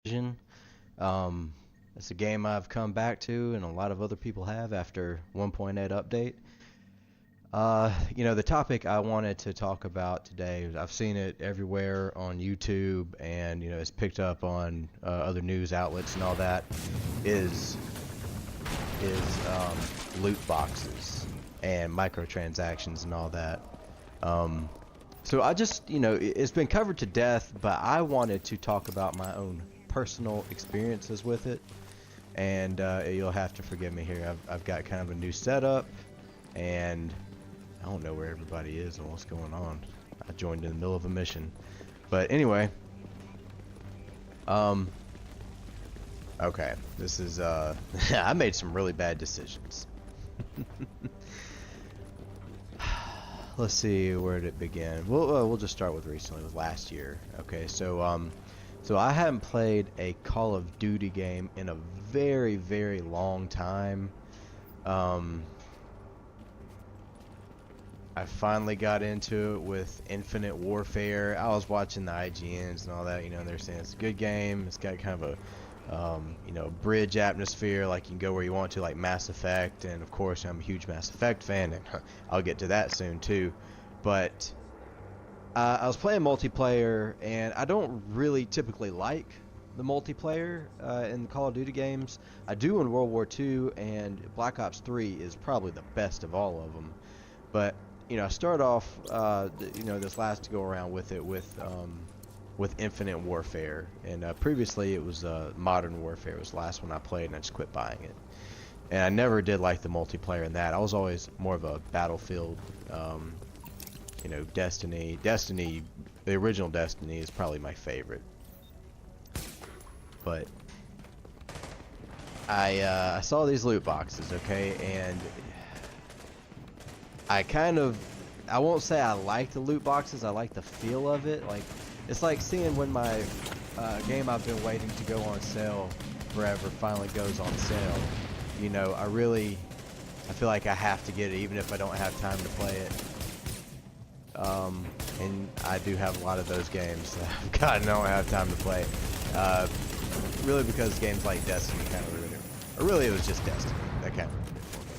Vision. Um, it's a game I've come back to, and a lot of other people have after 1.8 update. The topic I wanted to talk about today, I've seen it everywhere on YouTube, and it's picked up on other news outlets and all that. Is loot boxes and microtransactions and all that. Um, so I just, it's been covered to death, but I wanted to talk about my own personal experiences with it. And you'll have to forgive me here. I've got kind of a new setup, and I don't know where everybody is and what's going on. I joined in the middle of a mission. But anyway, um, okay, this is, I made some really bad decisions. Let's see, where did it begin? We'll just start with recently, with last year. Okay, so I haven't played a Call of Duty game in a very, very long time. Um, I finally got into it with Infinite Warfare. I was watching the IGNs and all that, they're saying it's a good game. It's got kind of a, bridge atmosphere, like you can go where you want to, like Mass Effect. And of course, I'm a huge Mass Effect fan, and I'll get to that soon too. But I was playing multiplayer, and I don't really typically like the multiplayer in Call of Duty games. I do in World War II, and Black Ops 3 is probably the best of all of them. But I start off, this last go around with it with Infinite Warfare, and previously it was Modern Warfare was the last one I played, and I just quit buying it. And I never did like the multiplayer in that. I was always more of a Battlefield, Destiny. The original Destiny is probably my favorite. But I saw these loot boxes, okay, and I won't say I like the loot boxes. I like the feel of it. Like, it's like seeing when my game I've been waiting to go on sale forever finally goes on sale. I feel like I have to get it even if I don't have time to play it. And I do have a lot of those games that I've gotten, I don't have time to play. Really because games like Destiny kind of ruined it. Or really it was just Destiny that kind of ruined it for me.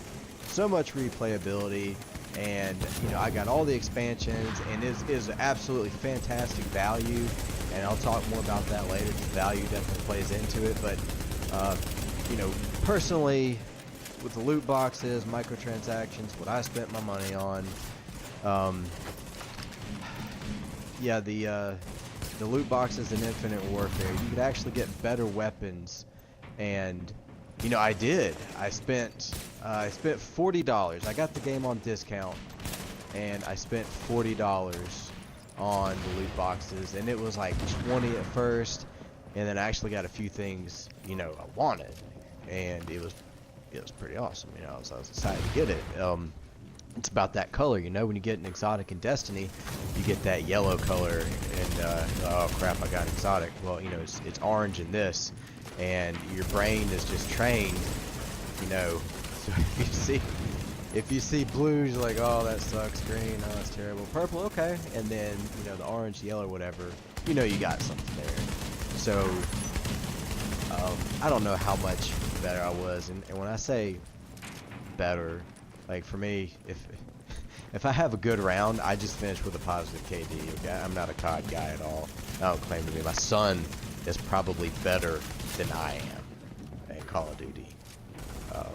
So much replayability, and I got all the expansions, and it is absolutely fantastic value, and I'll talk more about that later because value definitely plays into it. But personally, with the loot boxes, microtransactions, what I spent my money on, yeah, the loot boxes in Infinite Warfare, you could actually get better weapons, and I did. I spent $40. I got the game on discount, and I spent $40 on the loot boxes, and it was like 20 at first, and then I actually got a few things I wanted, and it was pretty awesome. I was excited to get it. It's about that color, when you get an exotic in Destiny, you get that yellow color, and oh crap, I got an exotic. Well, it's orange in this, and your brain is just trained, so if you see blue, you're like, oh, that sucks. Green, oh, that's terrible. Purple, okay, and then the orange, yellow, whatever, you got something there. So I don't know how much better I was, and when I say better, like for me, if I have a good round, I just finish with a positive KD. Okay? I'm not a COD guy at all. I don't claim to be. My son is probably better than I am at Call of Duty. But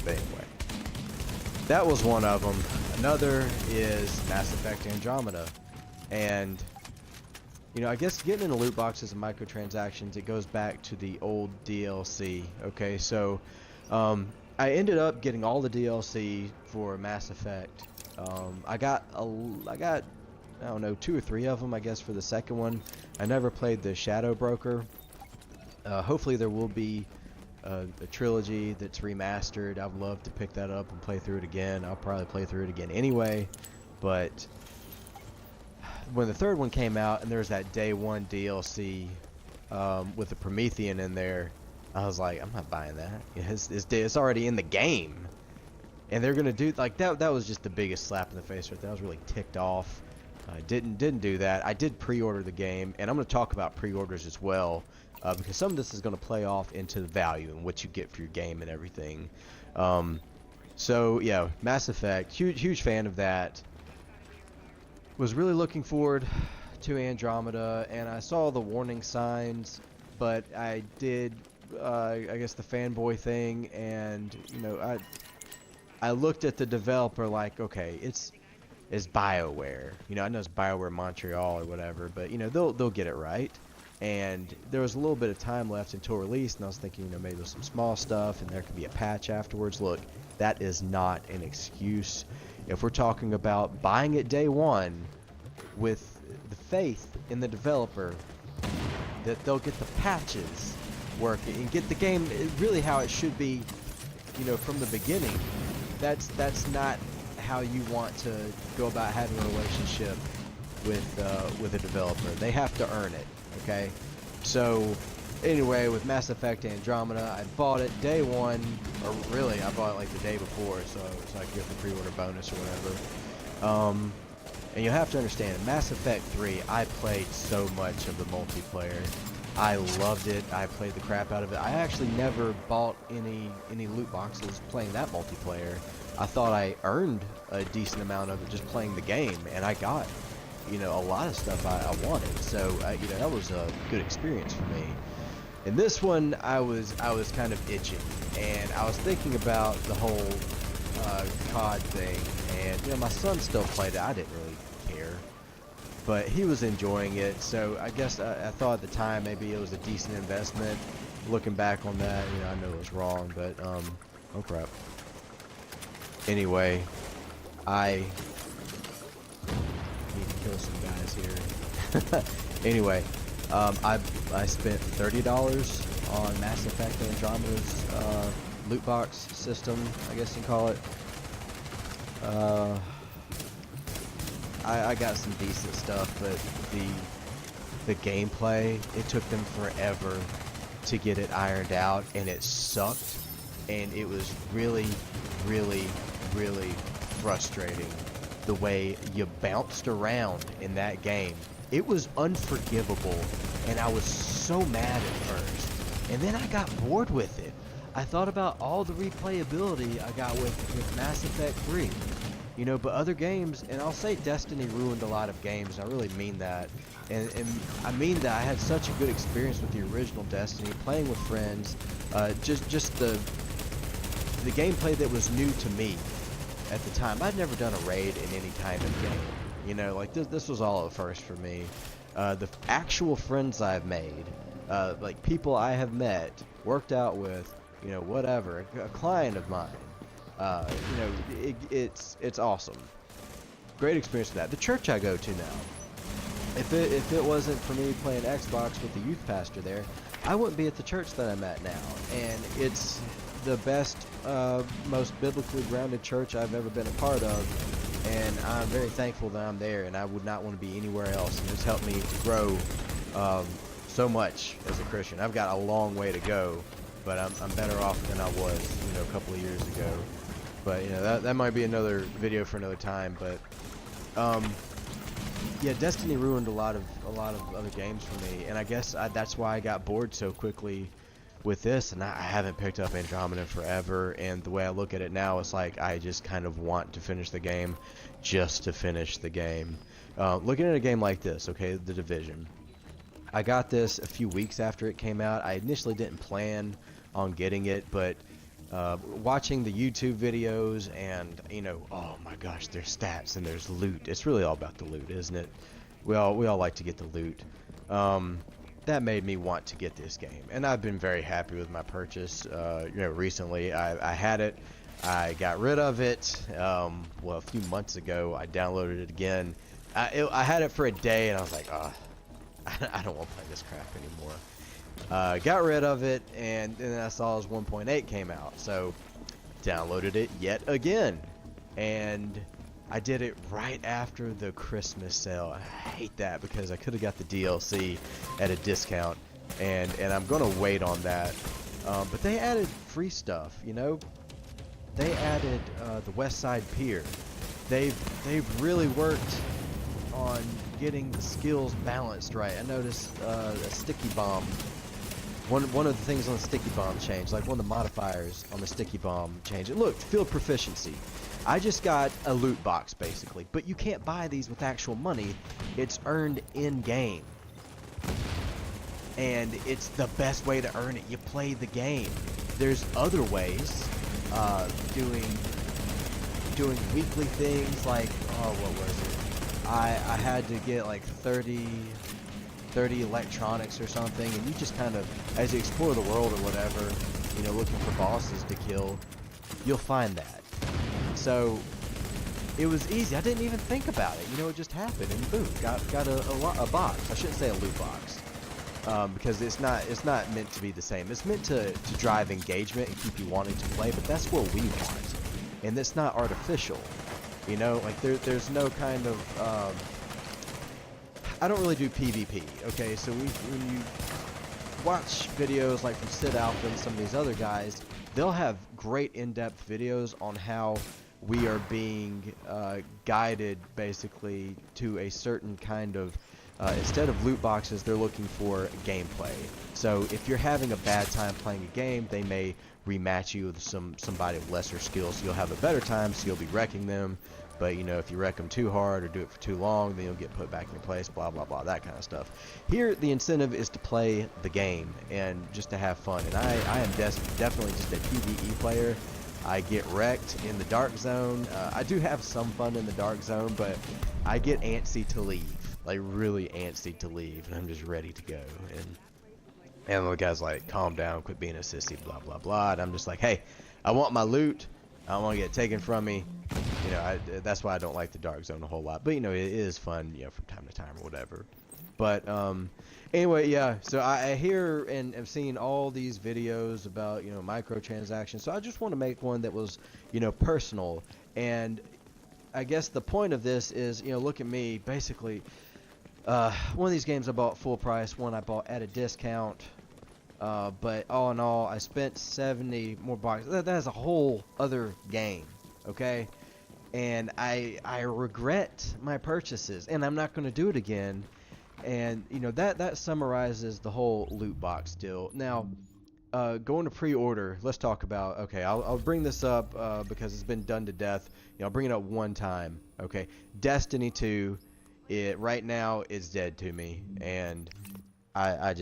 anyway, that was one of them. Another is Mass Effect Andromeda, and I guess getting into loot boxes and microtransactions, it goes back to the old DLC. Okay, so I ended up getting all the DLC for Mass Effect. I got I don't know, 2 or 3 of them, I guess, for the second one. I never played the Shadow Broker. Hopefully there will be a trilogy that's remastered. I'd love to pick that up and play through it again. I'll probably play through it again anyway. But when the third one came out and there's that day 1 DLC with the Promethean in there, I was like, I'm not buying that. It's already in the game, and they're gonna do like that. That was just the biggest slap in the face right there. I was really ticked off. I didn't do that. I did pre-order the game, and I'm going to talk about pre-orders as well, because some of this is going to play off into the value and what you get for your game and everything. So yeah, Mass Effect, huge fan of that. Was really looking forward to Andromeda, and I saw the warning signs, but I did, I guess, the fanboy thing, and you know, I looked at the developer like, okay, it's BioWare. You know, I know it's BioWare Montreal or whatever, but you know, they'll get it right. And there was a little bit of time left until release, and I was thinking, you know, maybe there's some small stuff, and there could be a patch afterwards. Look, that is not an excuse. If we're talking about buying it day one with the faith in the developer that they'll get the patches working and get the game really how it should be, you know, from the beginning, that's not how you want to go about having a relationship with a developer. They have to earn it, okay? So anyway, with Mass Effect Andromeda, I bought it day one, or really I bought it like the day before, so I could get the pre-order bonus or whatever. And you have to understand, Mass Effect 3, I played so much of the multiplayer. I loved it. I played the crap out of it. I actually never bought any loot boxes playing that multiplayer. I thought I earned a decent amount of it just playing the game, and I got, you know, a lot of stuff I wanted. So you know, that was a good experience for me. In this one, I was kind of itching, and I was thinking about the whole COD thing, and you know, my son still played it. I didn't really care, but he was enjoying it, so I guess I thought at the time maybe it was a decent investment. Looking back on that, you know, I know it was wrong, but oh crap. Anyway, I need to kill some guys here. Anyway, I spent $30 on Mass Effect Andromeda's loot box system, I guess you can call it. I got some decent stuff, but the gameplay, it took them forever to get it ironed out, and it sucked, and it was really frustrating the way you bounced around in that game. It was unforgivable, and I was so mad at first, and then I got bored with it. I thought about all the replayability I got with Mass Effect 3. You know, but other games, and I'll say Destiny ruined a lot of games, I really mean that. And I mean that I had such a good experience with the original Destiny, playing with friends, just the gameplay that was new to me at the time. I'd never done a raid in any kind of game. You know, like this was all a first for me. The actual friends I've made, like people I have met, worked out with, you know, whatever, a client of mine. You know, it's awesome. Great experience with that. The church I go to now, if it wasn't for me playing Xbox with the youth pastor there, I wouldn't be at the church that I'm at now. And it's the best, most biblically grounded church I've ever been a part of, and I'm very thankful that I'm there, and I would not want to be anywhere else. And it's helped me grow so much as a Christian. I've got a long way to go, but I'm better off than I was, you know, a couple of years ago. But you know, that might be another video for another time. But yeah, Destiny ruined a lot of other games for me, and I guess that's why I got bored so quickly with this, and I haven't picked up Andromeda forever. And the way I look at it now, it's like I just kind of want to finish the game just to finish the game. Looking at a game like this, okay, The Division, I got this a few weeks after it came out. I initially didn't plan on getting it, but watching the YouTube videos, and you know, oh my gosh, there's stats and there's loot. It's really all about the loot, isn't it? We all like to get the loot. That made me want to get this game, and I've been very happy with my purchase. You know, recently I had it, I got rid of it. Well, a few months ago I downloaded it again. I had it for a day, and I was like, oh, I don't want to play this crap anymore. Got rid of it, and then I saw his 1.8 came out, so downloaded it yet again, and I did it right after the Christmas sale. I hate that because I could have got the DLC at a discount, and I'm gonna wait on that. But they added free stuff, you know. They added the West Side Pier. They've really worked on getting the skills balanced right. I noticed a sticky bomb. One of the things on the sticky bomb changed, like one of the modifiers on the sticky bomb changed. It looked field proficiency. I just got a loot box basically, but you can't buy these with actual money. It's earned in game, and it's the best way to earn it. You play the game. There's other ways, doing weekly things like, oh, what was it? I had to get like 30 electronics or something, and you just kind of, as you explore the world or whatever, you know, looking for bosses to kill, you'll find that. So it was easy. I didn't even think about it. You know, it just happened, and boom, got a box. I shouldn't say a loot box, because it's not meant to be the same. It's meant to drive engagement and keep you wanting to play. But that's what we want, and it's not artificial. You know, like there's no kind of I don't really do PvP. Okay, so when you watch videos like from Sid Alpha and some of these other guys, they'll have great in-depth videos on how we are being guided basically to a certain kind of instead of loot boxes, they're looking for gameplay. So if you're having a bad time playing a game, they may rematch you with somebody with lesser skills, so you'll have a better time, so you'll be wrecking them. But, you know, if you wreck them too hard or do it for too long, then you'll get put back in your place, blah, blah, blah, that kind of stuff. Here, the incentive is to play the game and just to have fun. And I am definitely just a PvE player. I get wrecked in the dark zone. I do have some fun in the dark zone, but I get antsy to leave. Like, really antsy to leave, and I'm just ready to go. And the guy's like, calm down, quit being a sissy, blah, blah, blah. And I'm just like, hey, I want my loot. I don't want to get taken from me. You know, that's why I don't like the dark zone a whole lot. But, you know, it is fun, you know, from time to time or whatever. But, anyway, yeah. So I hear and have seen all these videos about, you know, microtransactions. So I just want to make one that was, you know, personal. And I guess the point of this is, you know, look at me. Basically, one of these games I bought full price. One I bought at a discount. But all in all, I spent 70 more bucks. That is a whole other game, okay? And I regret my purchases, and I'm not going to do it again. And you know that summarizes the whole loot box deal. Now, going to pre-order, let's talk about. Okay, I'll bring this up because it's been done to death. You know, I'll bring it up one time. Okay, Destiny 2, it right now is dead to me, and I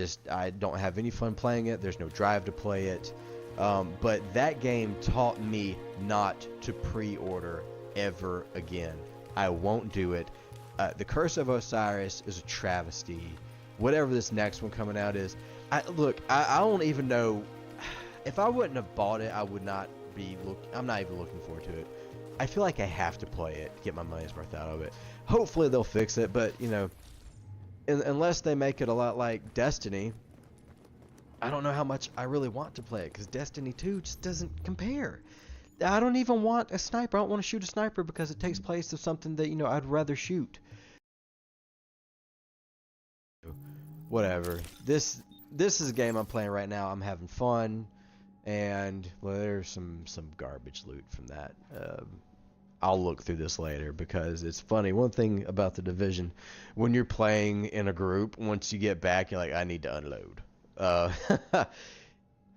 don't have any fun playing it. There's no drive to play it. But that game taught me not to pre-order ever again. I won't do it. The Curse of Osiris is a travesty. Whatever this next one coming out is, I don't even know. If I wouldn't have bought it, I would not be I'm not even looking forward to it. I feel like I have to play it to get my money's worth out of it. Hopefully they'll fix it, but you know, unless they make it a lot like Destiny, I don't know how much I really want to play it, because Destiny 2 just doesn't compare. I don't even want a sniper. I don't want to shoot a sniper because it takes place of something that, you know, I'd rather shoot. Whatever. This is a game I'm playing right now. I'm having fun, and well, there's some garbage loot from that. I'll look through this later because it's funny. One thing about the Division, when you're playing in a group, once you get back, you're like, I need to unload.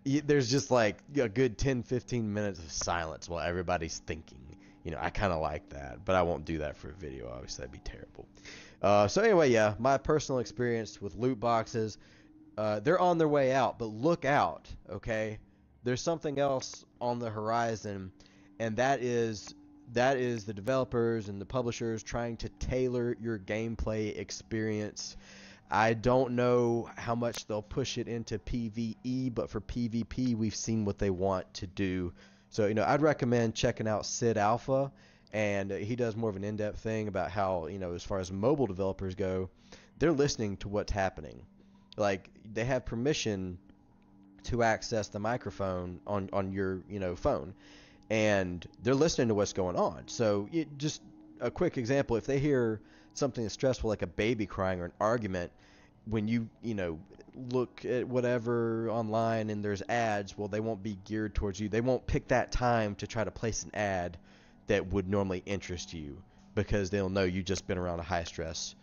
There's just like a good 10-15 minutes of silence while everybody's thinking. You know, I kind of like that, but I won't do that for a video. Obviously, that'd be terrible. So anyway, yeah, my personal experience with loot boxes, they're on their way out, but look out, okay? There's something else on the horizon, and that is the developers and the publishers trying to tailor your gameplay experience. I don't know how much they'll push it into PvE, but for PvP, we've seen what they want to do. So, you know, I'd recommend checking out Sid Alpha, and he does more of an in-depth thing about how, you know, as far as mobile developers go, they're listening to what's happening. Like, they have permission to access the microphone on your, you know, phone, and they're listening to what's going on. So, just a quick example, if they hear something that's stressful like a baby crying or an argument, when you know, look at whatever online and there's ads, well, they won't be geared towards you. They won't pick that time to try to place an ad that would normally interest you. because they'll know you just been around a high stress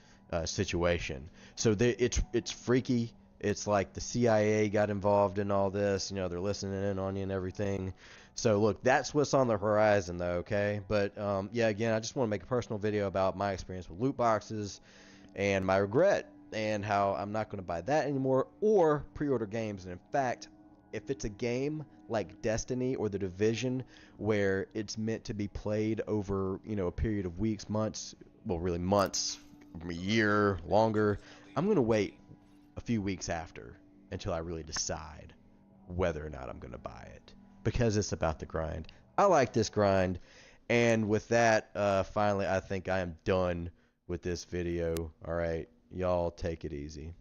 situation. So it's freaky. It's like the CIA got involved in all this. You know, they're listening in on you and everything. So look, that's what's on the horizon, though. Okay, but yeah, again, I just want to make a personal video about my experience with loot boxes and my regret and how I'm not going to buy that anymore or pre-order games. And in fact, if it's a game like Destiny or The Division where it's meant to be played over, you know, a period of weeks, months, well, really months, a year, longer, I'm going to wait a few weeks after until I really decide whether or not I'm going to buy it, because it's about the grind. I like this grind. And with that, finally, I think I am done with this video. All right, y'all take it easy.